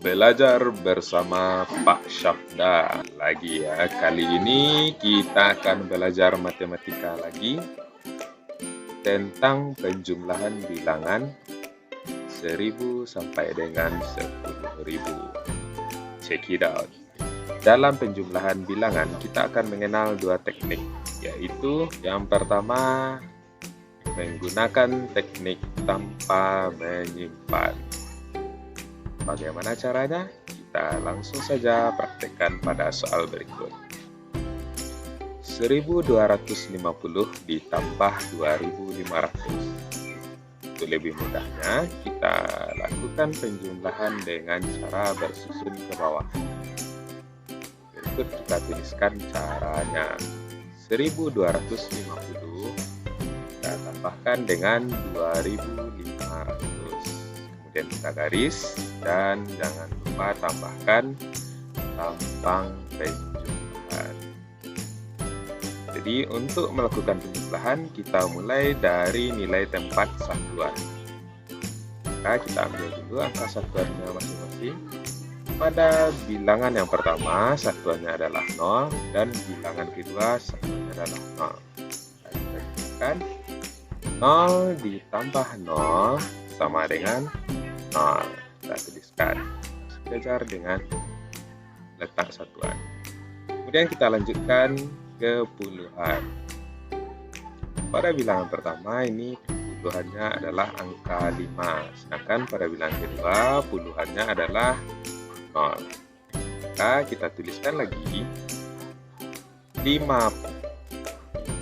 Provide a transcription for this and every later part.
Belajar bersama Pak Syafda lagi ya. Kali ini kita akan belajar matematika lagi tentang penjumlahan bilangan 1000 sampai dengan 10.000. Check it out. Dalam penjumlahan bilangan kita akan mengenal dua teknik, yaitu yang pertama menggunakan teknik tanpa menyimpan. Bagaimana caranya? Kita langsung saja praktekkan pada soal berikut. 1250 ditambah 2500. Untuk lebih mudahnya, kita lakukan penjumlahan dengan cara bersusun ke bawah. Berikut kita tuliskan caranya. 1250 kita tambahkan dengan 2500. Kemudian kita garis dan jangan lupa tambahkan lambang penjumlahan. Jadi untuk melakukan penjumlahan kita mulai dari nilai tempat satuan. Maka kita ambil dulu angka satuannya masing-masing. Pada bilangan yang pertama satuannya adalah 0 dan bilangan kedua satuannya adalah 0. Kita tuliskan 0 ditambah 0 sama dengan 0. Kita tuliskan sejajar dengan letak satuan. Kemudian kita lanjutkan ke puluhan. Pada bilangan pertama ini puluhannya adalah angka 5, sedangkan pada bilangan kedua puluhannya adalah 0. Maka kita tuliskan lagi 5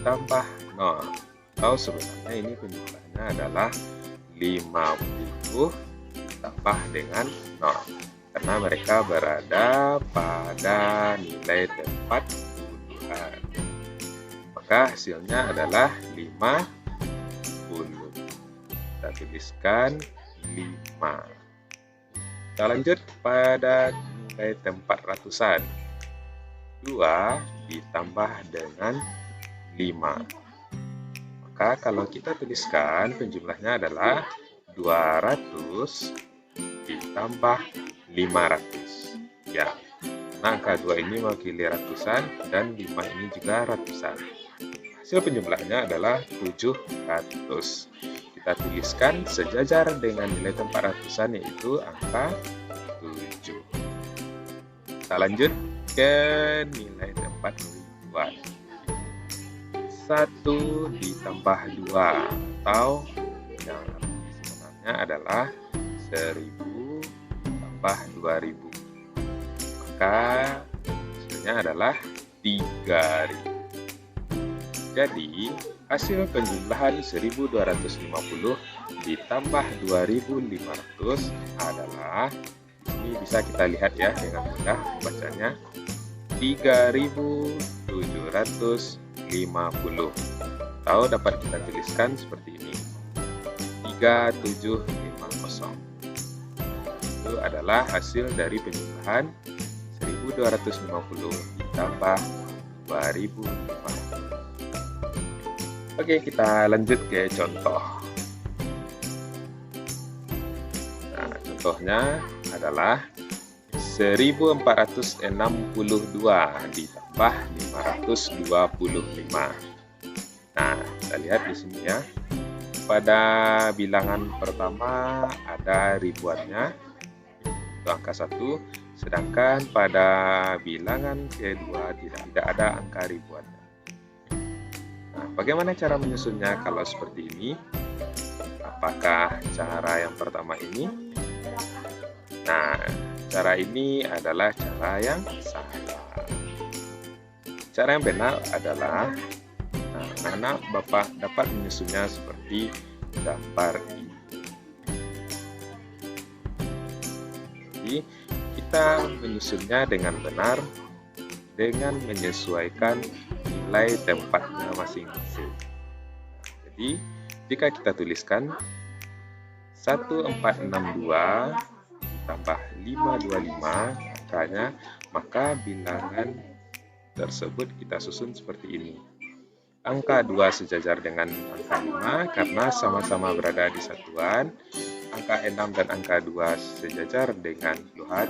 tambah 0. Atau sebenarnya ini penjumlahannya adalah 50 tambah dengan 0 karena mereka berada pada nilai tempat puluhan. Maka hasilnya adalah 50. Kita tuliskan 5. Kita lanjut pada nilai tempat ratusan. 2 ditambah dengan 5. Maka kalau kita tuliskan penjumlahnya adalah 200 ditambah 500. Ya, nah angka 2 ini mewakili ratusan dan 5 ini juga ratusan. Hasil penjumlahnya adalah 700. Kita tuliskan sejajar dengan nilai tempat ratusan yaitu angka 7. Kita lanjut ke nilai tempat ribuan. 1 ditambah 2 atau yang sebenarnya adalah 1000 tambah 2000. Maka hasilnya adalah 3000. Jadi hasil penjumlahan 1250 ditambah 2500 adalah, ini bisa kita lihat ya dengan mudah bacanya, 3750. Atau dapat kita tuliskan seperti ini, 3750. Itu adalah hasil dari penjumlahan 1250 ditambah 2500. Oke, kita lanjut ke contoh. Nah, contohnya adalah 1462 ditambah 525. Nah, kita lihat di sini ya. Pada bilangan pertama ada ribuannya, itu angka 1, sedangkan pada bilangan kedua tidak ada angka ribuannya. Nah, bagaimana cara menyusunnya kalau seperti ini? Apakah cara yang pertama ini? Nah, cara ini adalah cara yang salah. Cara yang benar adalah, anak Bapak dapat menyusunnya seperti gambar ini. Jadi, kita menyusunnya dengan benar dengan menyesuaikan nilai tempatnya masing-masing. Jadi, jika kita tuliskan 1462 tambah 525 angkanya, maka bilangan tersebut kita susun seperti ini. Angka 2 sejajar dengan angka 5 karena sama-sama berada di satuan. angka 6 dan angka 2 sejajar dengan puluhan,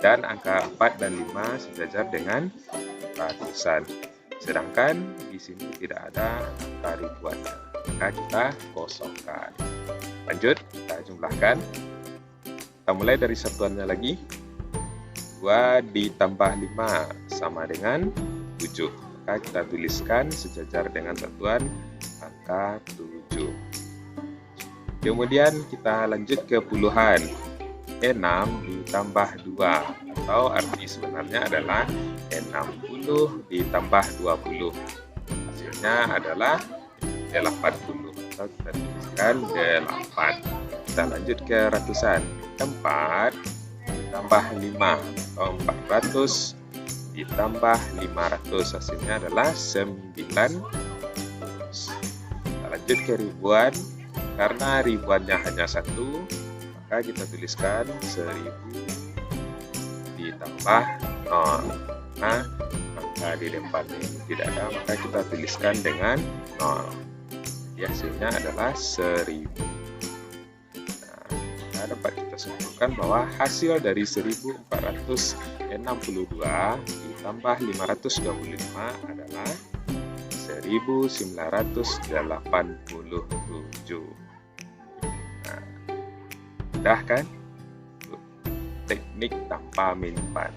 dan angka 4 dan 5 sejajar dengan ratusan. Sedangkan di sini tidak ada angka ribuannya, maka kita kosongkan. Lanjut, kita jumlahkan. Kita mulai dari satuannya lagi. 2 ditambah 5 sama dengan 7. Maka kita tuliskan sejajar dengan satuan angka 7. Kemudian kita lanjut ke puluhan. 6 ditambah 2, atau arti sebenarnya adalah 60 ditambah 20. Hasilnya adalah 80, atau kita tuliskan 8. Kita lanjut ke ratusan. 4 ditambah 5, atau 400 ditambah 500. Hasilnya adalah 900. Kita lanjut ke ribuan. Karena ribuannya hanya 1, maka kita tuliskan 1000 ditambah 0. Nah, angka di depannya tidak ada, maka kita tuliskan dengan 0. Hasilnya adalah 1000. Nah, dapat kita simpulkan bahwa hasil dari 1462 ditambah 525 adalah 1987. Nah, mudah kan? Teknik tanpa menyimpan.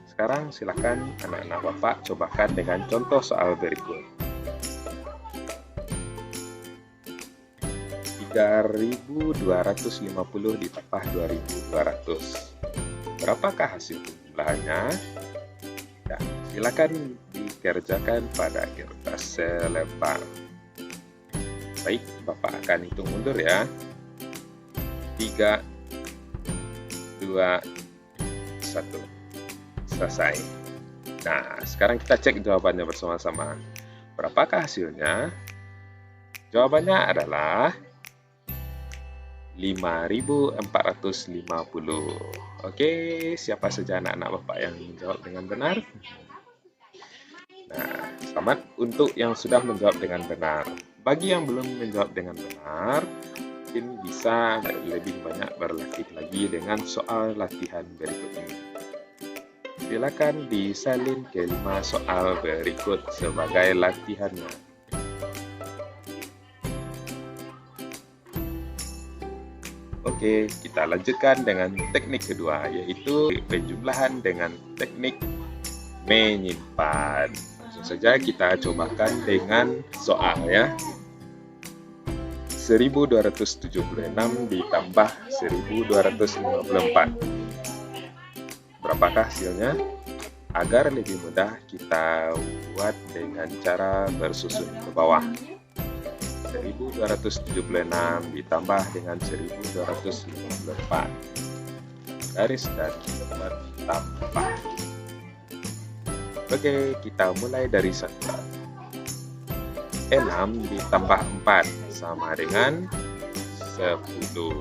Sekarang silakan anak-anak Bapak cobakan dengan contoh soal berikut. 3250 ditambah 2200. Berapakah hasil penjumlahannya? Ya, silakan dikerjakan pada kertas selembar. Baik, Bapak akan hitung mundur ya. 3, 2, 1. Selesai. Nah, sekarang kita cek jawabannya bersama-sama. Berapakah hasilnya? Jawabannya adalah 5450. Oke, siapa saja anak-anak Bapak yang menjawab dengan benar? Nah, selamat untuk yang sudah menjawab dengan benar. Bagi yang belum menjawab dengan benar, mungkin bisa lebih banyak berlatih lagi dengan soal latihan berikut ini. Silakan disalin ke 5 soal berikut sebagai latihannya. Oke, kita lanjutkan dengan teknik kedua, yaitu penjumlahan dengan teknik menyimpan. Langsung saja kita cobakan dengan soal ya. 1276 ditambah 1254. Berapakah hasilnya? Agar lebih mudah, kita buat dengan cara bersusun ke bawah. 1276 ditambah dengan 1254. Garis dan bertambah. Oke, kita mulai dari satuan. 6 ditambah 4 sama dengan 10.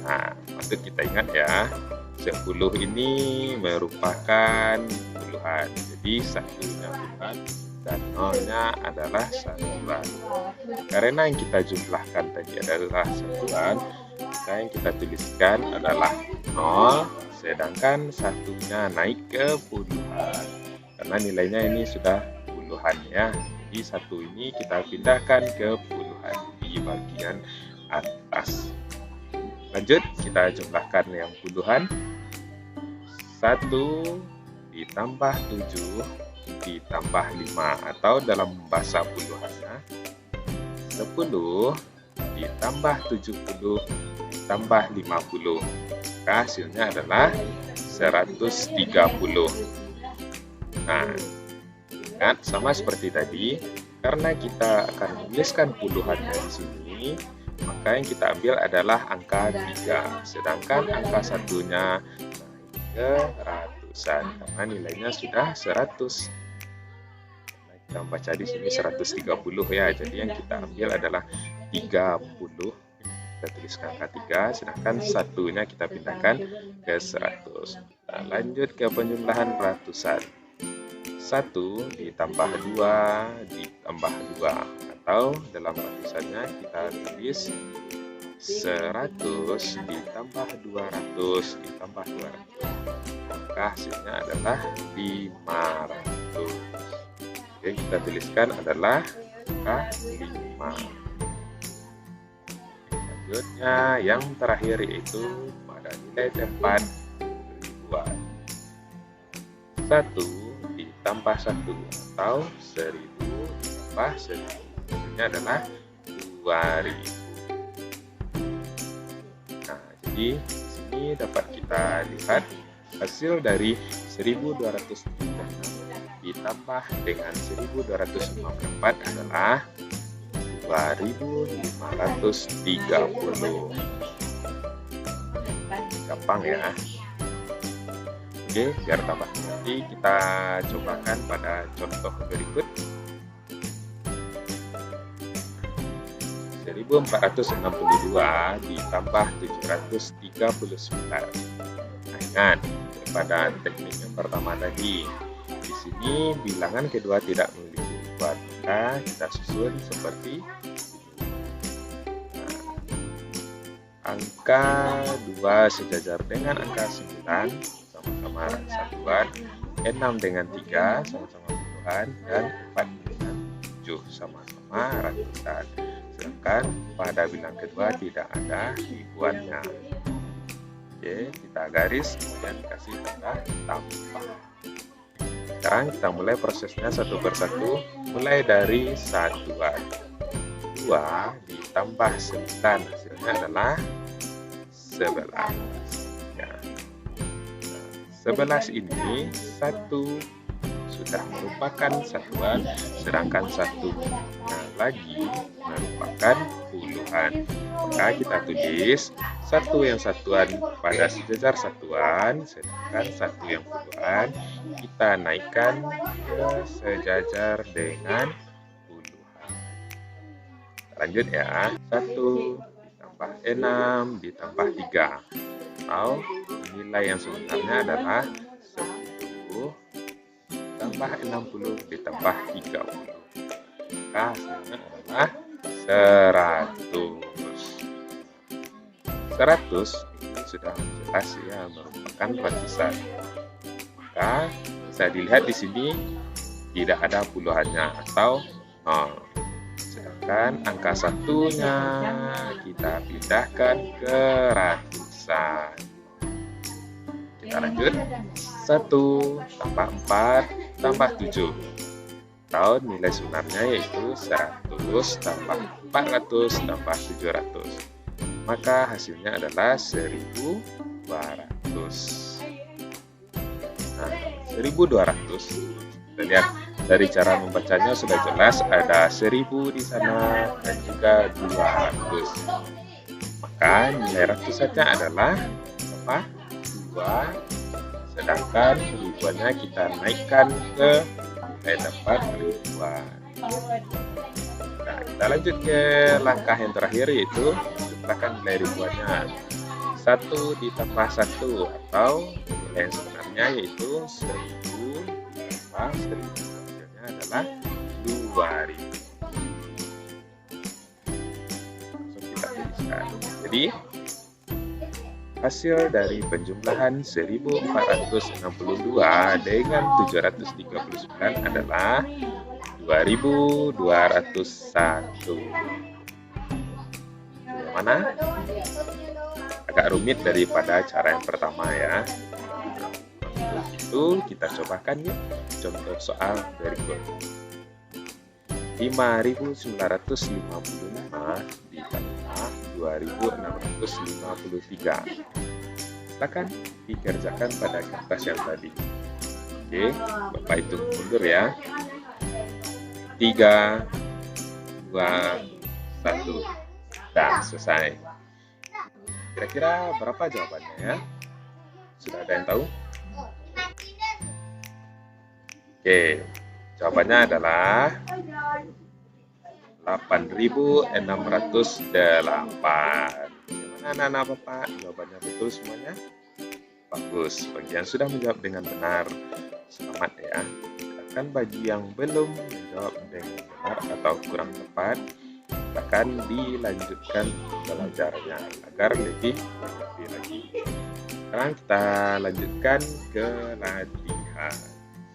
Nah, patut kita ingat ya, 10 ini merupakan puluhan. Jadi satunya puluhan dan nolnya adalah satuan. Karena yang kita jumlahkan tadi adalah satuan, maka yang kita tuliskan adalah 0, sedangkan satunya naik ke puluhan. Karena nilainya ini sudah puluhan ya. Jadi satu ini kita pindahkan ke puluhan di bagian atas. Lanjut, kita jumlahkan yang puluhan. 1 ditambah 7 ditambah 5, atau dalam bahasa puluhannya 10 ditambah 70 ditambah 50. Maka hasilnya adalah 130. Nah, ingat sama seperti tadi, karena kita akan menuliskan puluhan dari sini, maka yang kita ambil adalah angka 3, sedangkan angka satunya naik ke ratusan karena nilainya sudah 100. Nah, kita baca di sini 130 ya, jadi yang kita ambil adalah 30. Kita tuliskan angka 3, sedangkan satunya kita pindahkan ke 100. Nah, lanjut ke penjumlahan ratusan. 1 ditambah 2 ditambah 2, atau dalam ratusannya kita tulis 100 ditambah 200 ditambah 200. Maka hasilnya adalah 500. Oke, kita tuliskan adalah angka 5. Selanjutnya yang terakhir yaitu pada nilai tempat ribuan. 1 ditambah 1 atau 1000 ditambah 1000. Hasilnya adalah 2000. Nah, jadi di sini dapat kita lihat hasil dari 1236 ditambah dengan 1254 adalah 2530. Gampang ya. Oke, biar tambah nanti kita cobakan pada contoh berikut. 1462 ditambah 739. Nah, ingat pada teknik yang pertama tadi, di sini bilangan kedua tidak memiliki ribuan, maka kita susun seperti angka 2 sejajar dengan angka 9 sama-sama satuan, 6 dengan 3 sama-sama puluhan, dan 4 dengan 7 sama-sama ratusan. Sedangkan pada bilang kedua tidak ada ribuannya. Oke, kita garis kemudian kasih tanda tambah. Sekarang kita mulai prosesnya satu persatu, mulai dari satuan. 2 ditambah 9 hasilnya adalah 11 ya. 11 ini 1 sudah merupakan satuan, sedangkan 1 lagi merupakan puluhan. Maka kita tulis 1 yang satuan pada sejajar satuan, sedangkan 1 yang puluhan kita naikkan ke sejajar dengan puluhan. Lanjut ya, 1 ditambah 6 ditambah 3, atau nilai yang sebenarnya adalah 10 ditambah 60 ditambah 30. Maka hasilnya adalah 100. 100 ini sudah jelas ya merupakan ratusan. Maka bisa dilihat di sini tidak ada puluhannya atau 0. Sedangkan angka satunya kita pindahkan ke ratusan. Kita lanjut. 1 tambah 4 tambah 7. Atau nilai sebenarnya yaitu 100 tambah 400 tambah 700. Maka hasilnya adalah 1200. Nah, 1200 kita lihat dari cara membacanya sudah jelas, ada 1000 di sana dan juga 200. Maka nilai ratusannya adalah apa? 2, sedangkan ribuannya kita naikkan ke nilai tempat ribuan. Nah, kita lanjut ke langkah yang terakhir, yaitu jumlahkan nilai ribuannya. 1 ditambah 1 atau nilai yang sebenarnya yaitu 1000 ditambah 1000. Hasilnya adalah 2000. Langsung kita tuliskan. Jadi hasil dari penjumlahan 1462 dengan 739 adalah 2201. Yang mana agak rumit daripada cara yang pertama ya. Untuk itu kita cobakan yuk contoh soal berikut. 5955 ditambah 2653. Silakan dikerjakan pada kertas yang tadi. Oke, Bapak hitung mundur ya. 3, 2, 1. Dah selesai. Kira-kira berapa jawabannya ya? Sudah ada yang tahu? Oke, jawabannya adalah 8608. Gimana anak-anak Bapak? Jawabannya betul semuanya? Bagus, bagi yang sudah menjawab dengan benar, selamat ya. Sedangkan bagi yang belum menjawab dengan benar atau kurang tepat, Silahkan dilanjutkan belajarnya agar lebih mengerti lagi. Sekarang kita lanjutkan ke latihan.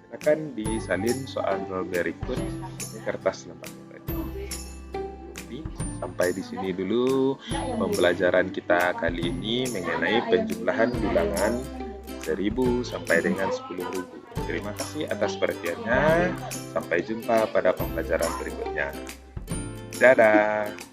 Silakan disalin soal berikut di kertas lembar tadi. Jadi, sampai di sini dulu pembelajaran kita kali ini mengenai penjumlahan bilangan 1000 sampai dengan 10.000. Terima kasih atas perhatiannya. Sampai jumpa pada pembelajaran berikutnya. Dadah.